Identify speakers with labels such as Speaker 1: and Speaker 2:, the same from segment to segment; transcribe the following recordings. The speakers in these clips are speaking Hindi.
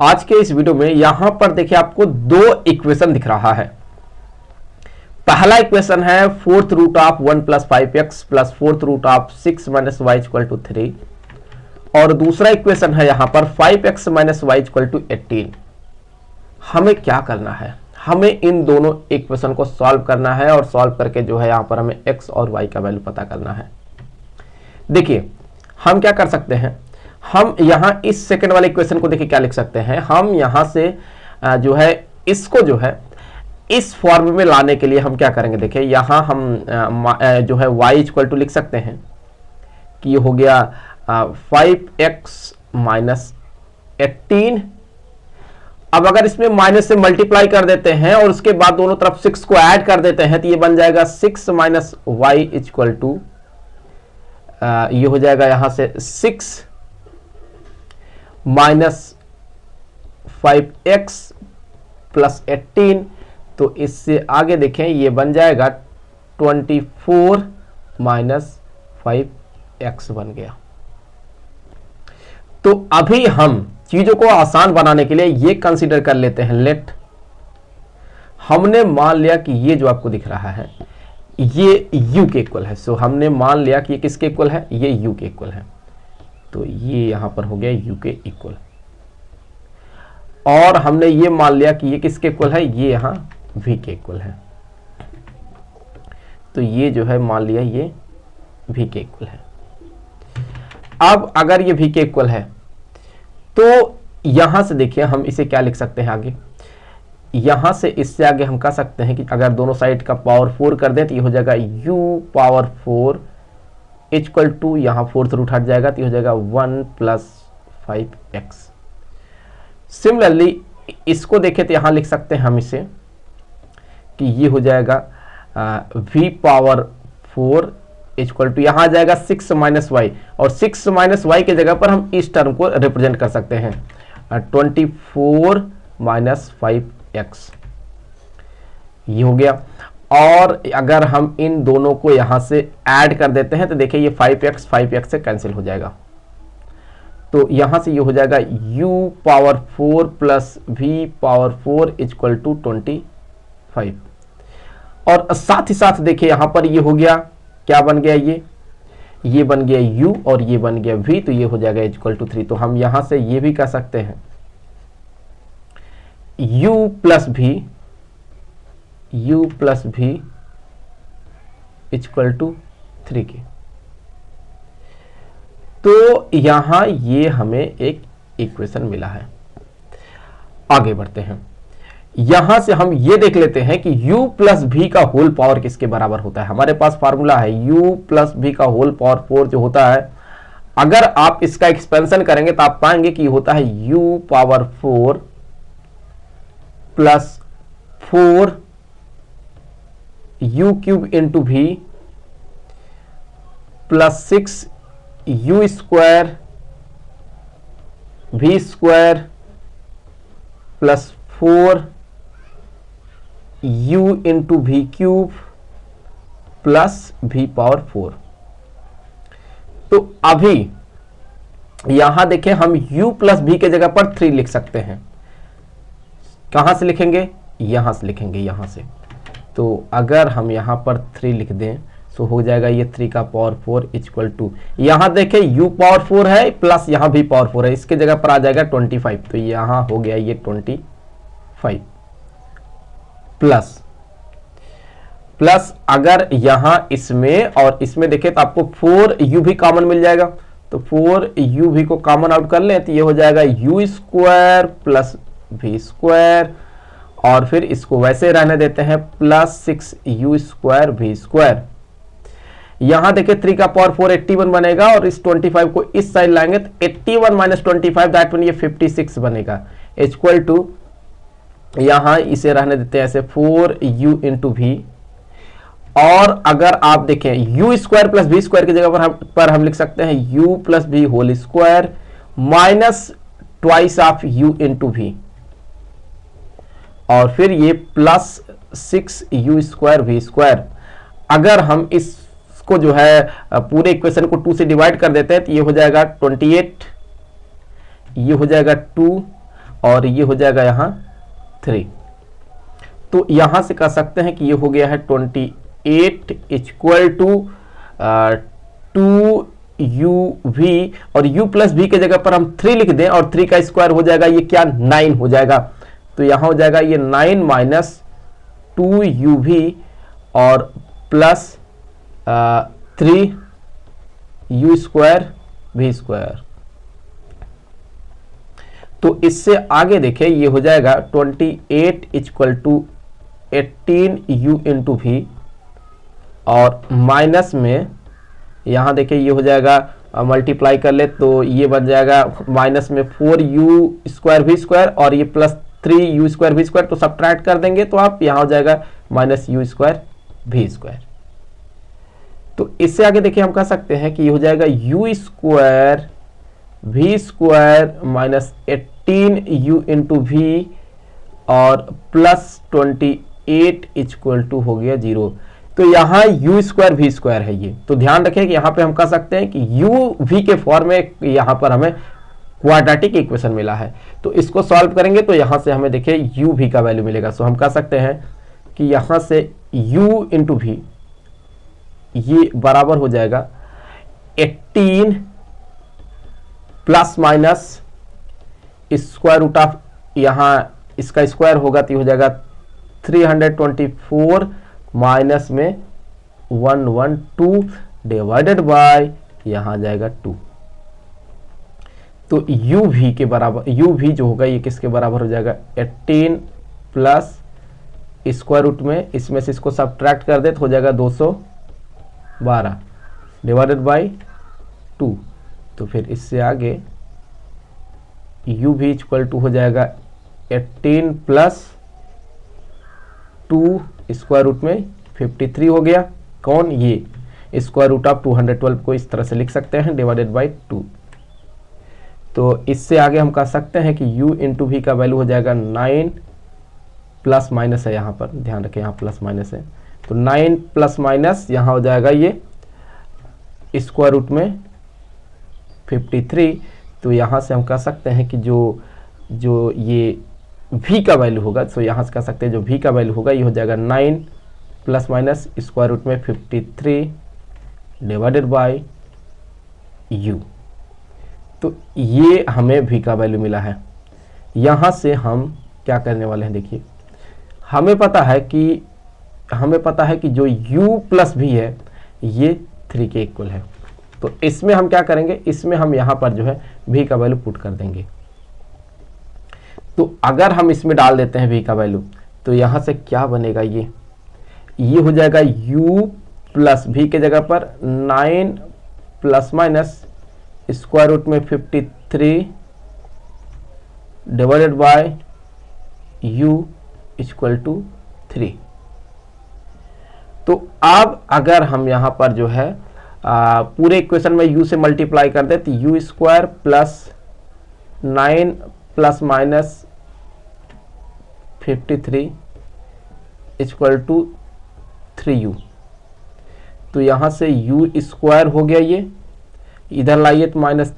Speaker 1: आज के इस वीडियो में यहां पर देखिए आपको दो इक्वेशन दिख रहा है। पहला इक्वेशन है fourth root of 1 plus 5x plus fourth root of 6 minus y equal to 3 और दूसरा इक्वेशन है यहां पर 5x minus y equal to 18। हमें क्या करना है, हमें इन दोनों इक्वेशन को सॉल्व करना है और सॉल्व करके जो है यहां पर हमें x और y का वैल्यू पता करना है। देखिए हम क्या कर सकते हैं, हम यहां इस सेकंड वाले इक्वेशन को देखिए क्या लिख सकते हैं। हम यहां से जो है इसको जो है इस फॉर्म में लाने के लिए हम क्या करेंगे, देखिए यहां हम जो है y इक्वल टू लिख सकते हैं कि ये हो गया 5x माइनस 18। अब अगर इसमें माइनस से मल्टीप्लाई कर देते हैं और उसके बाद दोनों तरफ 6 को ऐड कर देते हैं तो ये बन जाएगा 6 माइनस वाई इक्वल टू ये हो जाएगा यहां से 6 माइनस 5x प्लस 18। तो इससे आगे देखें ये बन जाएगा 24 माइनस 5x बन गया। तो अभी हम चीजों को आसान बनाने के लिए ये कंसीडर कर लेते हैं, लेट हमने मान लिया कि ये जो आपको दिख रहा है ये u के इक्वल है। सो हमने मान लिया कि ये किसके इक्वल है, ये u के इक्वल है। तो ये यहां पर हो गया u के इक्वल और हमने ये मान लिया कि ये किसके इक्वल है, ये यहां v के इक्वल है। तो ये जो है मान लिया ये v के इक्वल है। अब अगर ये v के इक्वल है तो यहां से देखिए हम इसे क्या लिख सकते हैं आगे, यहां से इससे आगे हम कह सकते हैं कि अगर दोनों साइड का पावर 4 कर दें तो ये हो जाएगा u पावर 4 इक्वल टू यहां फोर्थ रूट हट जाएगा तो ये हो जाएगा 1 प्लस 5x। सिमिलरली इसको देखें तो यहां लिख सकते हैं हम इसे कि ये हो जाएगा v पावर 4 इक्वल टू यहां आ जाएगा 6 माइनस वाई और 6 माइनस वाई के जगह पर हम इस टर्म को रिप्रेजेंट कर सकते हैं 24 माइनस 5x, ये हो गया। और अगर हम इन दोनों को यहां से ऐड कर देते हैं तो देखिए ये 5x से कैंसिल हो जाएगा। तो यहां से ये हो जाएगा u power 4 plus v power 4 equal to 25 और साथ ही साथ देखिए यहां पर ये हो गया, क्या बन गया, ये बन गया u और ये बन गया v, तो ये हो जाएगा इक्वल टू 3। तो हम यहां से ये भी कह सकते हैं u plus v equal to 3 के। तो यहां ये हमें एक इक्वेशन मिला है। आगे बढ़ते हैं, यहां से हम ये देख लेते हैं कि u प्लस v का होल पावर किसके बराबर होता है। हमारे पास फार्मूला है u प्लस v का होल पावर 4 जो होता है, अगर आप इसका एक्सपेंशन करेंगे तो आप पाएंगे कि होता है u power 4 plus 4 u cube into v plus 6 u square v square plus 4 u into v cube plus v power 4। तो अभी यहां देखें हम u प्लस v के जगह पर 3 लिख सकते हैं। कहां से लिखेंगे, यहां से लिखेंगे, यहां से। तो अगर हम यहां पर 3 लिख दें तो हो जाएगा ये 3 का पावर 4 इक्वल टू, यहां देखें u पावर 4 है प्लस यहां v पावर 4 है, इसके जगह पर आ जाएगा 25। तो यहां हो गया ये 25 प्लस अगर यहां इसमें और इसमें देखें तो आपको 4u भी कॉमन मिल जाएगा। तो 4u भी को कॉमन आउट कर लें तो ये हो जाएगा u square plus v square और फिर इसको वैसे रहने देते हैं plus 6u square v square. यहां देखिए 3 का पावर 4 81 बनेगा और इस 25 को इस साइड लाएंगे तो 81 माइनस 25 दैट मीन ये 56 बनेगा इक्वल टू, यहां इसे रहने देते हैं ऐसे 4u इंटू वी। और अगर आप देखें u square plus v square की जगह पर हम लिख सकते हैं u plus v whole square minus twice of u into v और फिर ये plus 6u square v square. अगर हम इसको जो है पूरे इक्वेशन को 2 से डिवाइड कर देते हैं तो ये हो जाएगा 28, ये हो जाएगा 2 और ये हो जाएगा यहाँ 3। तो यहाँ से कह सकते हैं कि ये हो गया है 28 इक्वल टू 2uv, और u प्लस v के जगह पर हम 3 लिख दें और 3 का स्क्वायर हो जाएगा ये क्या 9 हो जाएगा। तो यहाँ हो जाएगा ये 9 माइनस 2uv और plus 3u square v square. तो इससे आगे देखें ये हो जाएगा 28 equal to 18u into v, और माइनस में यहाँ देखिए ये हो जाएगा मल्टीप्लाई कर ले तो ये बन जाएगा माइनस में 4u स्क्वायर वी स्क्वायर और ये plus 3u square v square, तो सब्ट्रैक्ट कर देंगे तो आप यहाँ हो जाएगा minus u square v square. तो इससे आगे देखिए हम कह सकते हैं कि ये हो जाएगा u square v square minus 18u into v और प्लस 28 इक्वल टू हो गया 0। तो यहाँ u स्क्वायर वी स्क्वायर है ये, तो ध्यान रखें कि यहाँ पे हम कह सकते हैं कि u v के फॉर्म में यहाँ पर हमें क्वाड्रेटिक इक्वेशन मिला है। तो इसको सॉल्व करेंगे तो यहाँ से हमें देखिए u v का वैल्यू मिलेगा। सो हम कह सकते हैं कि यहाँ से u इंटू वी ये बराबर हो जाएगा 18 plus minus square root of, यहाँ इसका स्क्वायर होगा तो हो जाएगा 324 माइनस में 112 डिवाइडेड बाय यहाँ आ जाएगा 2। तो u v के बराबर, u v जो होगा ये किसके बराबर हो जाएगा 18 प्लस स्क्वायर रूट में इसमें से इसको सब्ट्रैक्ट कर दे तो हो जाएगा 212 डिवाइडेड बाय 2। तो फिर इससे आगे u v इक्वल टू हो जाएगा 18 प्लस 2 स्क्वायर रूट में 53 हो गया। कौन? ये स्क्वायर रूट ऑफ 212 को इस तरह से लिख सकते हैं डिवाइडेड बाय 2। तो इससे आगे हम कह सकते हैं कि u इंटू वी का वैल्यू हो जाएगा 9 प्लस माइनस है, यहाँ पर ध्यान रखें यहाँ प्लस माइनस है, तो 9 प्लस माइनस यहाँ हो जाएगा ये स्क्वायर रूट में 53। तो यहाँ से हम कह सकते हैं कि जो ये v का वैल्यू होगा, तो यहाँ से कह सकते हैं जो v का वैल्यू होगा ये हो जाएगा 9 प्लस माइनस स्क्वायर रूट में 53 डिवाइडेड बाय u। तो ये हमें v का वैल्यू मिला है। यहाँ से हम क्या करने वाले हैं, देखिए हमें पता है कि जो u प्लस v है ये 3 के इक्वल है। तो इसमें हम क्या करेंगे, इसमें हम यहाँ पर जो है v का वैल्यू पुट कर देंगे। तो अगर हम इसमें डाल देते हैं v का वैल्यू तो यहाँ से क्या बनेगा, ये हो जाएगा u प्लस v के जगह पर 9 प्लस माइनस स्क्वायर रूट में 53 divided by u equal to 3। तो अब अगर हम यहाँ पर जो है पूरे इक्वेशन में u से मल्टीप्लाई कर दे तो u square plus 9 plus minus 53 equal to 3u। तो यहाँ से u स्क्वायर हो गया, ये इधर लाइए तो माइनस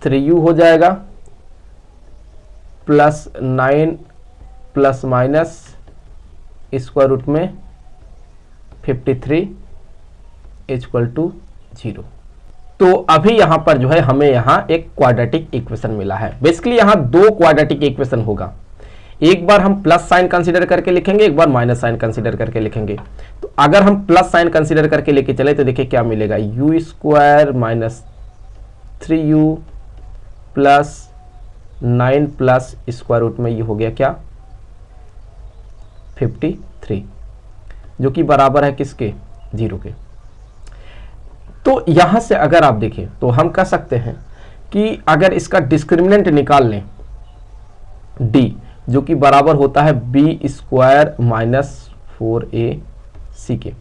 Speaker 1: 3u हो जाएगा plus 9 plus minus square root में 53 इक्वल टू 0। तो अभी यहाँ पर जो है हमें यहाँ एक क्वाड्रेटिक इक्वेशन मिला है। बेसिकली यहाँ दो क्वाड्रेटिक इक्वेशन होगा, एक बार हम प्लस साइन कंसीडर करके लिखेंगे, एक बार माइनस साइन कंसीडर करके लिखेंगे। तो अगर हम प्लस साइन कंसीडर करके लेके चले तो देखिए क्या मिलेगा, u square minus 3u plus 9 plus square root में ये हो गया क्या 53, जो कि बराबर है किसके 0 के। तो यहां से अगर आप देखें तो हम कह सकते हैं कि अगर इसका डिस्क्रिमिनेंट निकाल लें d, जो कि बराबर होता है b स्क्वायर माइनस 4ac के,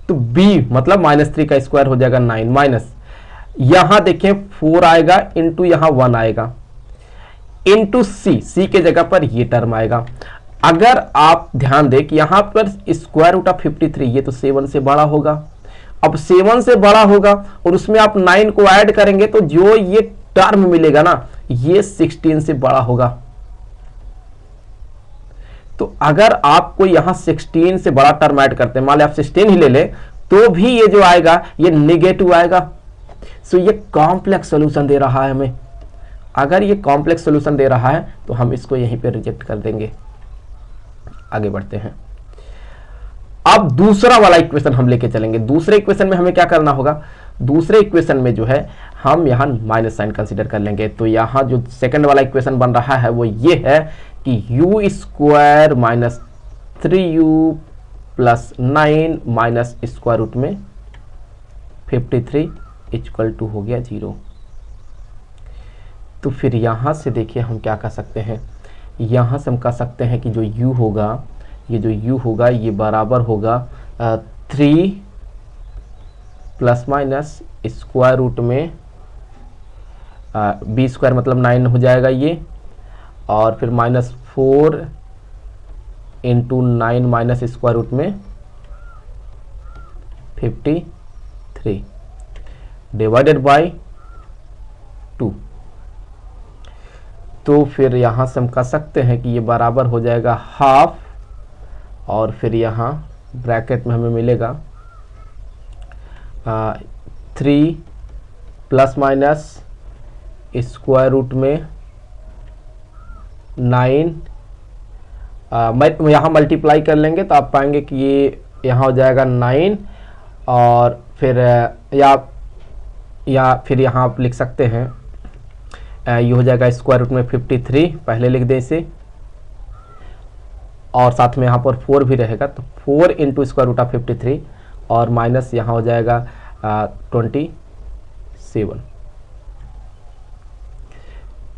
Speaker 1: तो b मतलब -3 का स्क्वायर हो जाएगा 9 माइनस, यहां देखें 4 आएगा इंटू यहां 1 आएगा इंटू c के जगह पर ये टर्म आएगा। अगर आप ध्यान दें कि यहां पर स्क्वायर रूट ऑफ 53 ये तो 7 से बड़ा होगा। अब 7 से बड़ा होगा और उसमें आप 9 को ऐड करेंगे तो जो ये टर्म मिलेगा ना ये 16 से बड़ा होगा। तो अगर आपको यहाँ 16 से बड़ा टर्म ऐड करते हैं, मान ली आप 16 ही ले ले, तो भी ये जो आएगा ये निगेटिव आएगा। सो ये कॉम्प्लेक्स सोल्यूशन दे रहा है हमें। अगर ये कॉम्प्लेक्स सोल्यूशन दे रहा है तो हम इसको यहीं पे रिजेक्ट कर देंगे। आगे बढ़ते हैं। अब दूसरा वाला इक्वेशन हम लेके चलेंगे। दूसरे इक्वेशन में हमें क्या करना होगा, दूसरे इक्वेशन में जो है हम यहाँ माइनस साइन कंसीडर कर लेंगे। तो यहाँ जो सेकंड वाला इक्वेशन बन रहा है वो ये है कि u square minus 3u plus 9 minus square root में 53 इक्वल टू हो गया 0। तो फिर यहाँ से देखिए हम क्या कर सकते हैं, यहाँ से हम कह सकते हैं कि जो u होगा, ये जो u होगा ये बराबर होगा 3 प्लस माइनस स्क्वायर रूट में बी स्क्वायर मतलब 9 हो जाएगा ये, और फिर minus 4 into 9 minus square root में 53 डिवाइडेड बाय 2। तो फिर यहाँ से हम कह सकते हैं कि ये बराबर हो जाएगा हाफ, और फिर यहाँ ब्रैकेट में हमें मिलेगा 3 प्लस माइनस स्क्वायर रूट में 9, यहाँ मल्टीप्लाई कर लेंगे तो आप पाएंगे कि ये यहाँ हो जाएगा 9, और फिर या फिर यहाँ आप लिख सकते हैं ये हो जाएगा स्क्वायर रूट में 53, पहले लिख दें इसे, और साथ में यहाँ पर 4 भी रहेगा, तो 4 इंटू स्क्वायर रूट ऑफ 53 और माइनस यहाँ हो जाएगा 27।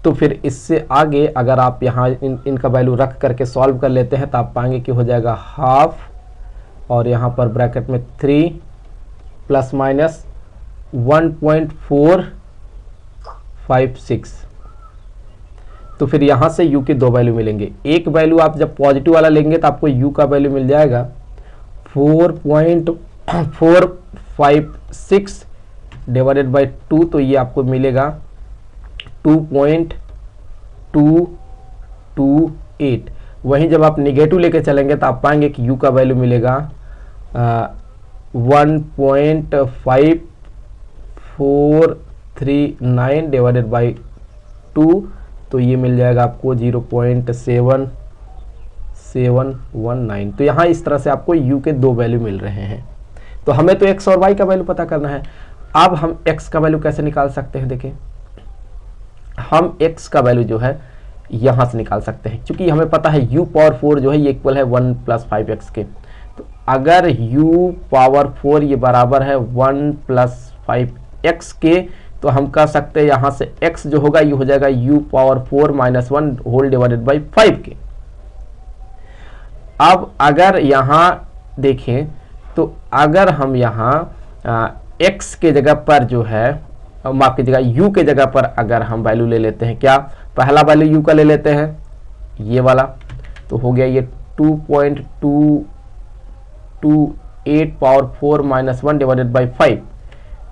Speaker 1: तो फिर इससे आगे अगर आप यहाँ इनका वैल्यू रख करके सॉल्व कर लेते हैं तो आप पाएंगे कि हो जाएगा हाफ, और यहाँ पर ब्रैकेट में 3 प्लस माइनस 1.456। तो फिर यहाँ से u के दो वैल्यू मिलेंगे। एक वैल्यू आप जब पॉजिटिव वाला लेंगे तो आपको u का वैल्यू मिल जाएगा 4.456 डिवाइडेड बाय 2, तो ये आपको मिलेगा 2.228। वहीं जब आप निगेटिव लेके चलेंगे तो आप पाएंगे कि u का वैल्यू मिलेगा 1.5439 डिवाइडेड बाय 2, तो ये मिल जाएगा आपको 0.7719। तो यहाँ इस तरह से आपको u के दो वैल्यू मिल रहे हैं। तो हमें तो x और y का वैल्यू पता करना है। अब हम x का वैल्यू कैसे निकाल सकते हैं, देखिए हम x का वैल्यू जो है यहाँ से निकाल सकते हैं, क्योंकि हमें पता है u पावर 4 जो है ये इक्वल है 1 प्लस 5x के। तो अगर u पावर 4 ये बराबर है 1 प्लस 5x के, तो हम कह सकते हैं यहाँ से x जो होगा ये हो जाएगा u power 4 minus 1 whole divided by 5 के। अब अगर यहाँ देखें तो अगर हम यहाँ x के जगह पर जो है, माफ कीजिएगा u के जगह पर अगर हम वैल्यू ले लेते हैं, क्या पहला वैल्यू u का ले लेते हैं ये वाला, तो हो गया ये 2.228 पावर 4 माइनस 1 डिवाइडेड बाई 5।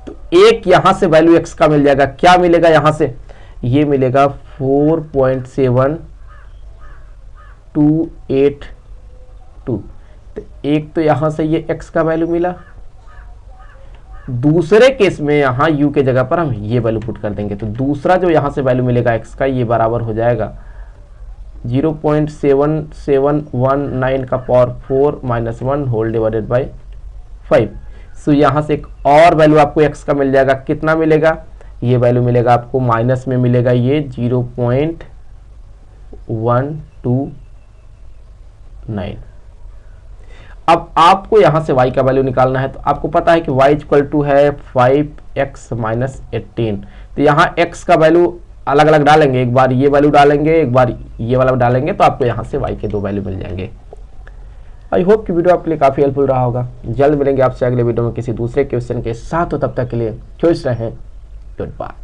Speaker 1: तो एक यहाँ से वैल्यू x का मिल जाएगा, क्या मिलेगा यहाँ से, ये मिलेगा 4.7282। तो एक तो यहाँ से ये x का वैल्यू मिला। दूसरे केस में यहाँ u के जगह पर हम ये वैल्यू पुट कर देंगे, तो दूसरा जो यहाँ से वैल्यू मिलेगा x का, ये बराबर हो जाएगा 0.7719 का power 4 minus 1 whole divided by 5। So यहाँ से एक और वैल्यू आपको x का मिल जाएगा, कितना मिलेगा, ये वैल्यू मिलेगा आपको माइनस में मिलेगा ये 0.129। अब आपको यहाँ से y का वैल्यू निकालना है, तो आपको पता है कि y इक्वल टू है 5x माइनस 18। तो यहाँ x का वैल्यू अलग अलग डालेंगे, एक बार ये वैल्यू डालेंगे, एक बार ये वाला डालेंगे, तो आपको यहाँ से y के दो वैल्यू मिल जाएंगे। आई होप कि वीडियो आपके लिए काफ़ी हेल्पफुल रहा होगा। जल्द मिलेंगे आपसे अगले वीडियो में किसी दूसरे क्वेश्चन के साथ, हो तब तक के लिए खुश रहें। Good bye.